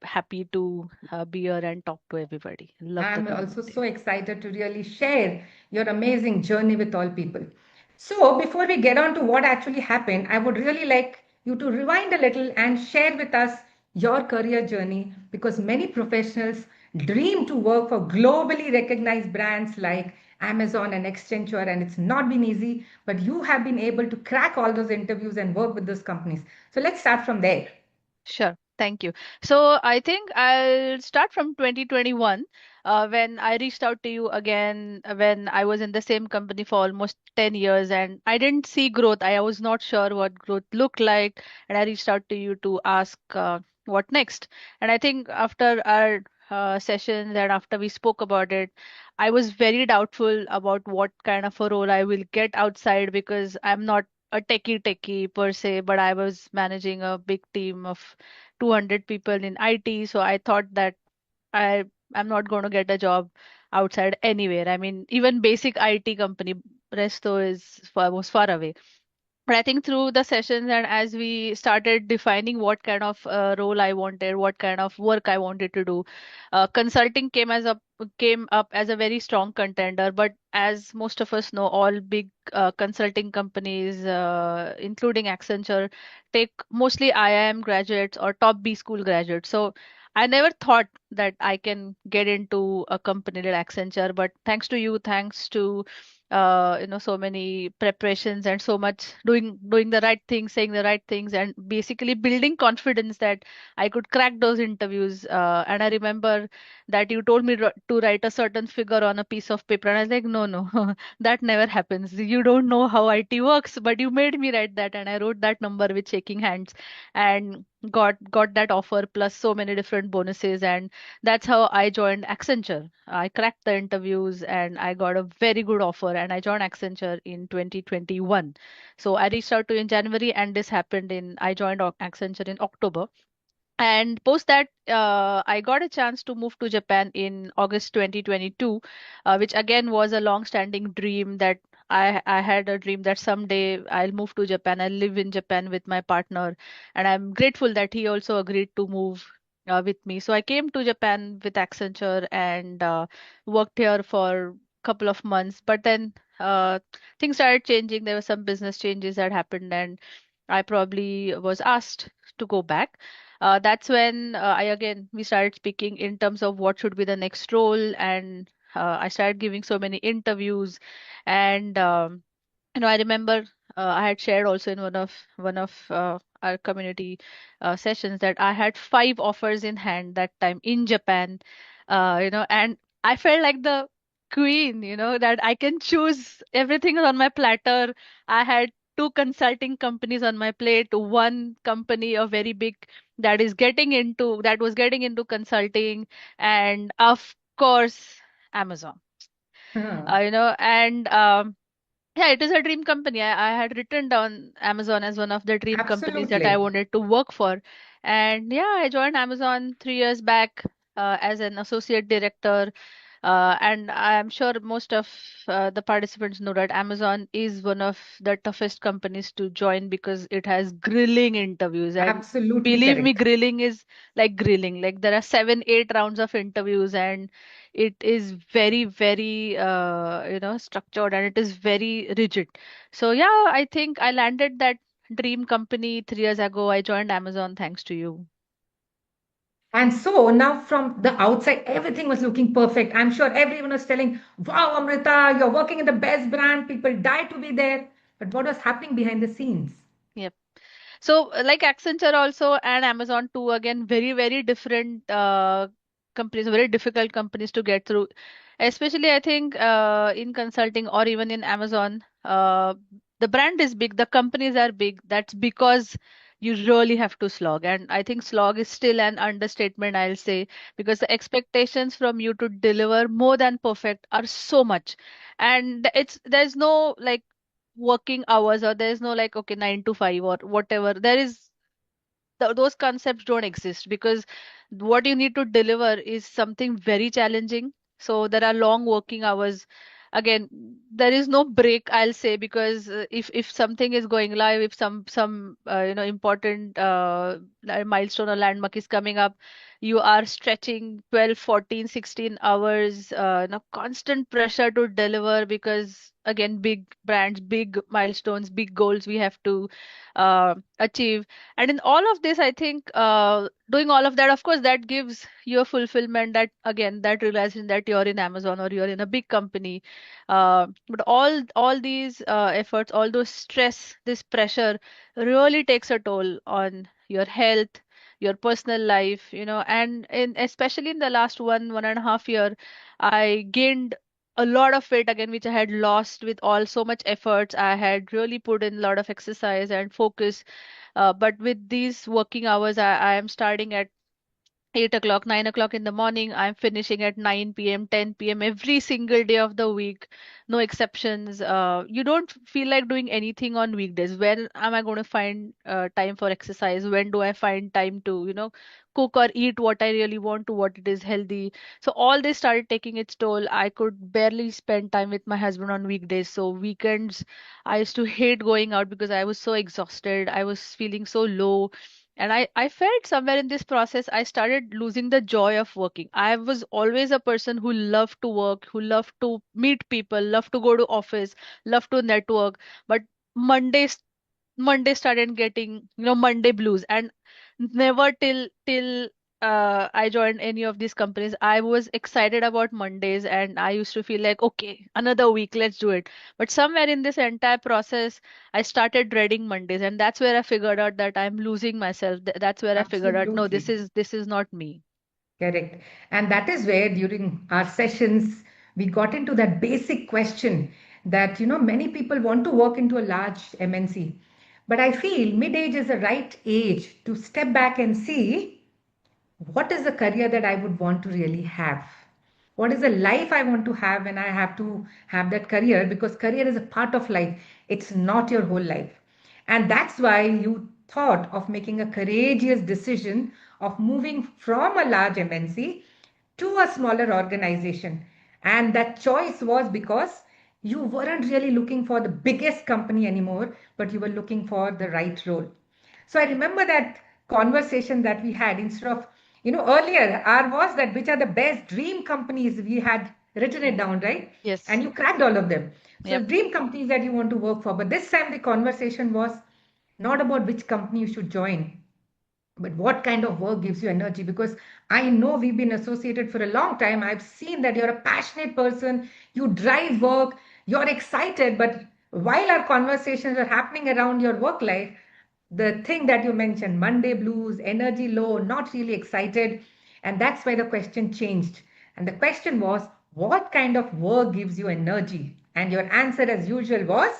happy to be here and talk to everybody. Love the I'm also community. so excited to really share your amazing journey with all people. So, before we get on to what actually happened, I would really like you to rewind a little and share with us your career journey because many professionals dream to work for globally recognized brands like Amazon and Accenture, and it's not been easy, but you have been able to crack all those interviews and work with those companies. So, let's start from there. Sure. Thank you. So I think I'll start from 2021, when I reached out to you again, when I was in the same company for almost 10 years and I didn't see growth. I was not sure what growth looked like. And I reached out to you to ask what next. And I think after our sessions and after we spoke about it, I was very doubtful about what kind of a role I will get outside because I'm not a techie per se, but I was managing a big team of 200 people in IT. So I thought that I I'm not going to get a job outside anywhere. I mean, even basic IT company, Resto was far away. But I think through the sessions and as we started defining what kind of role I wanted, what kind of work I wanted to do, consulting came up as a very strong contender. But as most of us know, all big consulting companies, including Accenture, take mostly IIM graduates or top B school graduates. So I never thought that I can get into a company like Accenture. But thanks to you, thanks to so many preparations and so much doing the right things, saying the right things, and basically building confidence that I could crack those interviews. And I remember that you told me to write a certain figure on a piece of paper, and I was like, no, no, that never happens. You don't know how IT works, but you made me write that, and I wrote that number with shaking hands, and got that offer plus so many different bonuses, and that's how I joined Accenture. I cracked the interviews and I got a very good offer and I joined Accenture in 2021. So I reached out to you in January and this happened I joined Accenture in October. And post that, I got a chance to move to Japan in August 2022, which again was a long-standing dream that I had a dream that someday I'll move to Japan. I'll live in Japan with my partner, and I'm grateful that he also agreed to move with me. So I came to Japan with Accenture and worked here for a couple of months. But then things started changing. There were some business changes that happened, and I probably was asked to go back. That's when I again we started speaking in terms of what should be the next role, and I started giving so many interviews, and I remember I had shared also in one of our community sessions that I had 5 offers in hand that time in Japan, and I felt like the queen, that I can choose everything on my platter. I had two consulting companies on my plate, one company, a very big that was getting into consulting, and of course, Amazon. And yeah, it is a dream company. I had written down Amazon as one of the dream companies that I Absolutely. wanted to work for. And yeah, I joined Amazon 3 years back as an associate director. And I'm sure most of the participants know that Amazon is one of the toughest companies to join because it has grilling interviews. And Absolutely believe me, correct. grilling is like grilling. Like there are 7, 8 rounds of interviews, and it is very, very, structured and it is very rigid. So yeah, I think I landed that dream company 3 years ago. I joined Amazon thanks to you. And so now from the outside, everything was looking perfect. I'm sure everyone was telling, wow, Amrita, you're working in the best brand. People die to be there. But what was happening behind the scenes? Yep. So, like Accenture also and Amazon too, again, very, very different companies, very difficult companies to get through. Especially, I think in consulting or even in Amazon, the brand is big, the companies are big. That's because you really have to slog. And I think slog is still an understatement, I'll say, because the expectations from you to deliver more than perfect are so much. And there's no like working hours or there's no like okay 9 to 5 or whatever there is those concepts don't exist because what you need to deliver is something very challenging. So there are long working hours. Again, there is no break, I'll say, because if something is going live, if some important milestone or landmark is coming up, you are stretching 12, 14, 16 hours, constant pressure to deliver because again, big brands, big milestones, big goals we have to achieve. And in all of this, I think doing all of that, of course, that gives you a fulfillment, that again, that realization that you're in Amazon or you're in a big company. But all these efforts, all those stress, this pressure really takes a toll on your health, your personal life, and especially in the last 1.5 year, I gained a lot of weight again, which I had lost with all so much efforts. I had really put in a lot of exercise and focus. But with these working hours, I am starting at 8 o'clock, 9 o'clock in the morning. I'm finishing at 9 p.m., 10 p.m. every single day of the week, no exceptions. You don't feel like doing anything on weekdays. When am I going to find time for exercise? When do I find time to, cook or eat what I really want to, what it is healthy? So all this started taking its toll. I could barely spend time with my husband on weekdays. So weekends, I used to hate going out because I was so exhausted. I was feeling so low, and I felt somewhere in this process, I started losing the joy of working. I was always a person who loved to work, who loved to meet people, loved to go to office, loved to network. But Mondays Monday started getting, Monday blues. And never till I joined any of these companies, I was excited about Mondays, and I used to feel like, okay, another week, let's do it. But somewhere in this entire process, I started dreading Mondays, and that's where I figured out that I'm losing myself. That's where I figured out, no, this Absolutely. is this is not me. Correct. And that is where during our sessions, we got into that basic question that, many people want to work into a large MNC. But I feel mid-age is the right age to step back and see what is the career that I would want to really have? What is the life I want to have when I have to have that career? Because career is a part of life, it's not your whole life. And that's why you thought of making a courageous decision of moving from a large MNC to a smaller organization. And that choice was because you weren't really looking for the biggest company anymore, but you were looking for the right role. So I remember that conversation that we had instead of, earlier, our was that which are the best dream companies we had written it Mm. down, right? And Yes. you cracked all of them. So Yep. the dream companies that you want to work for. But this time the conversation was not about which company you should join, but what kind of work gives you energy. Because I know we've been associated for a long time. I've seen that you're a passionate person, you drive work, you're excited. But while our conversations are happening around your work life, the thing that you mentioned, Monday blues, energy low, not really excited, and that's why the question changed. And the question was, what kind of work gives you energy? And your answer as usual was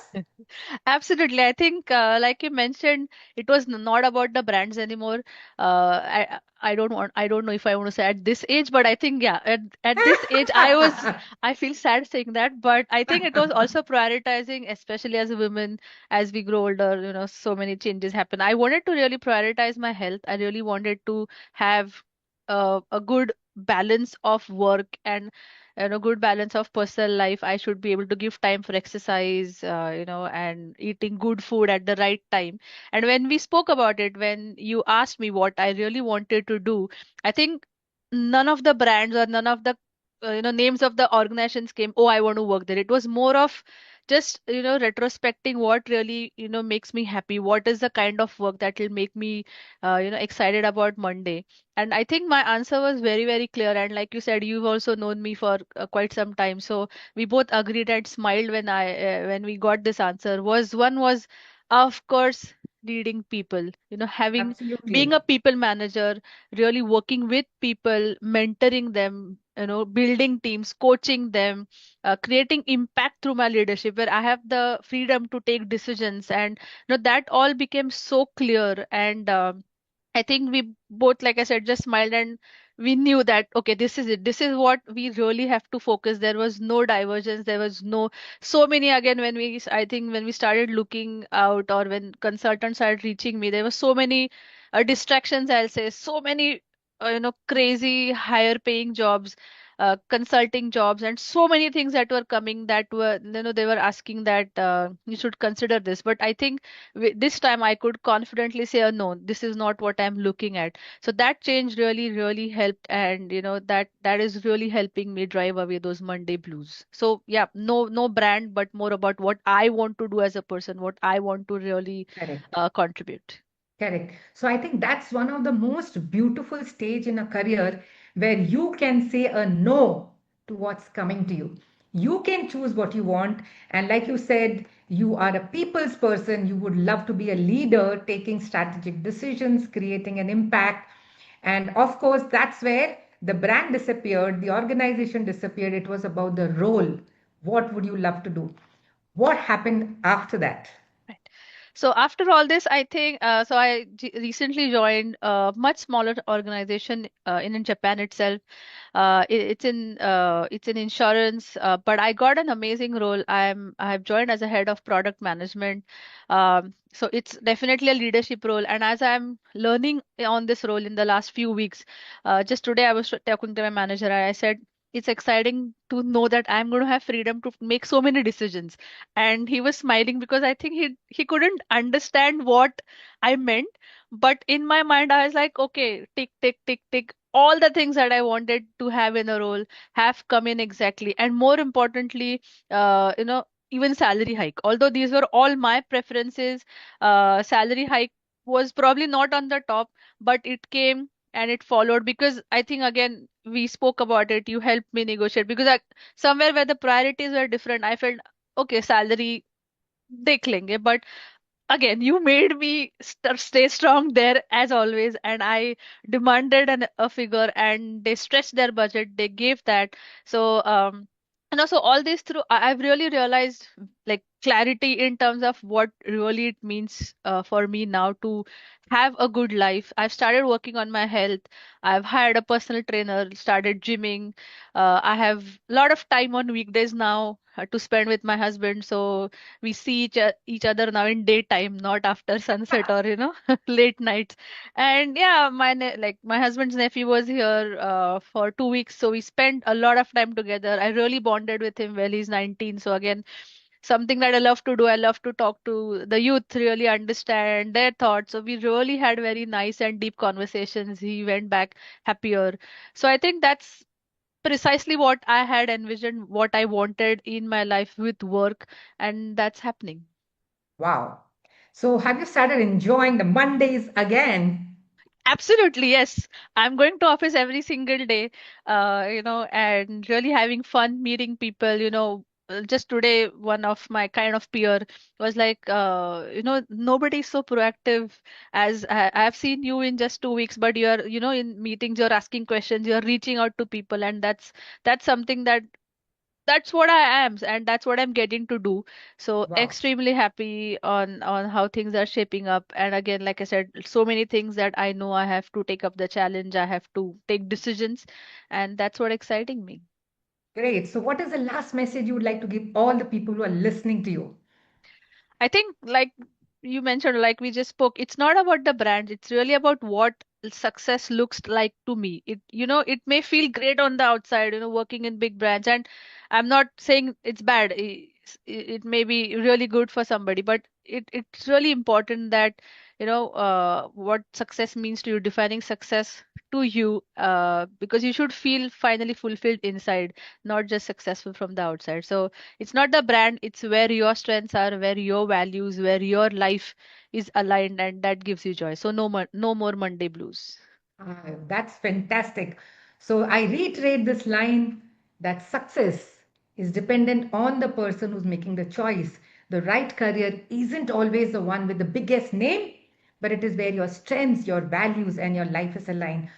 Absolutely. I think, like you mentioned, it was not about the brands anymore. I don't know if I want to say at this age, but I think, yeah, at this age, I feel sad saying that, but I think it was also prioritizing, especially as a woman, as we grow older, so many changes happen. I wanted to really prioritize my health. I really wanted to have a good balance of work and a good balance of personal life. I should be able to give time for exercise, and eating good food at the right time. And when we spoke about it, when you asked me what I really wanted to do, I think none of the brands or none of the names of the organizations came, oh, I want to work there. It was more of just retrospecting what really makes me happy, what is the kind of work that will make me excited about Monday. And I think my answer was very, very clear. And like you said, you've also known me for quite some time. So we both agreed and smiled when we got this answer. Was, of course, leading people, having being a absolutely. people manager, really working with people, mentoring them, building teams, coaching them, creating impact through my leadership, where I have the freedom to take decisions. And that all became so clear. And I think we both, like I said, just smiled, and we knew that, okay, this is it. This is what we really have to focus. There was no divergence. There was no, so many, again, I think when we started looking out, or when consultants started reaching me, there were so many distractions, I'll say, so many, crazy higher paying jobs. consulting jobs, and so many things that were coming, that were, they were asking that you should consider this. But I think this time I could confidently say, oh, no, this is not what I'm looking at. So that change really, really helped, and that is really helping me drive away those Monday blues. So yeah, no brand, but more about what I want to do as a person, what I want to really Correct. contribute. Correct. So I think that's one of the most beautiful stage in a career where you can say a no to what's coming to you. You can choose what you want. And like you said, you are a people's person. You would love to be a leader, taking strategic decisions, creating an impact. And of course, that's where the brand disappeared, the organization disappeared. It was about the role. What would you love to do? What happened after that? Right. So after all this, I think so. Recently joined a much smaller organization in Japan itself. It's in insurance, but I got an amazing role. I have joined as a head of product management. So it's definitely a leadership role. And as I'm learning on this role in the last few weeks, just today I was talking to my manager. And I said it's exciting to know that I'm going to have freedom to make so many decisions. And he was smiling because I think he couldn't understand what I meant. But in my mind, I was like, okay, tick, tick, tick, tick. All the things that I wanted to have in a role have come in exactly. And more importantly, even salary hike. Although these were all my preferences, salary hike was probably not on the top, but it came and it followed, because I think again we spoke about it. You helped me negotiate because somewhere where the priorities were different, I felt okay, salary देख लेंगे, but again you made me stay strong there as always, and I demanded a figure, and they stretched their budget, they gave that. So and also all this through, I've really realized like clarity in terms of what really it means for me now to have a good life. I've started working on my health. I've hired a personal trainer, started gymming. I have a lot of time on weekdays now to spend with my husband. So we see each other now in daytime, not after sunset or late nights. And yeah, like my husband's nephew was here for 2 weeks, so we spent a lot of time together. I really bonded with him while he's 19. So again, something that I love to do. I love to talk to the youth, really understand their thoughts. So we really had very nice and deep conversations. He went back happier. So I think that's precisely what I had envisioned, what I wanted in my life with work, and that's happening. Wow. So have you started enjoying the Mondays again? Absolutely, yes. I'm going to office every single day, and really having fun meeting people. Just today, one of my kind of peer was like, nobody's so proactive as I've seen you in just 2 weeks, but you're, in meetings, you're asking questions, you're reaching out to people, and that's something that's what I am, and that's what I'm getting to do. So Wow. extremely happy on how things are shaping up. And again, like I said, so many things that I know I have to take up the challenge, I have to take decisions, and that's what exciting me. Great. So what is the last message you would like to give all the people who are listening to you? I think, like you mentioned, like we just spoke, it's not about the brand. It's really about what success looks like to me. It may feel great on the outside, working in big brands. And I'm not saying it's bad. It may be really good for somebody, but it's really important that, what success means to you, defining success to you, because you should feel finally fulfilled inside, not just successful from the outside. So it's not the brand, it's where your strengths are, where your values, where your life is aligned, and that gives you joy. So no more Monday blues. That's fantastic. So I reiterate this line that success is dependent on the person who's making the choice. The right career isn't always the one with the biggest name, but it is where your strengths, your values, and your life is aligned.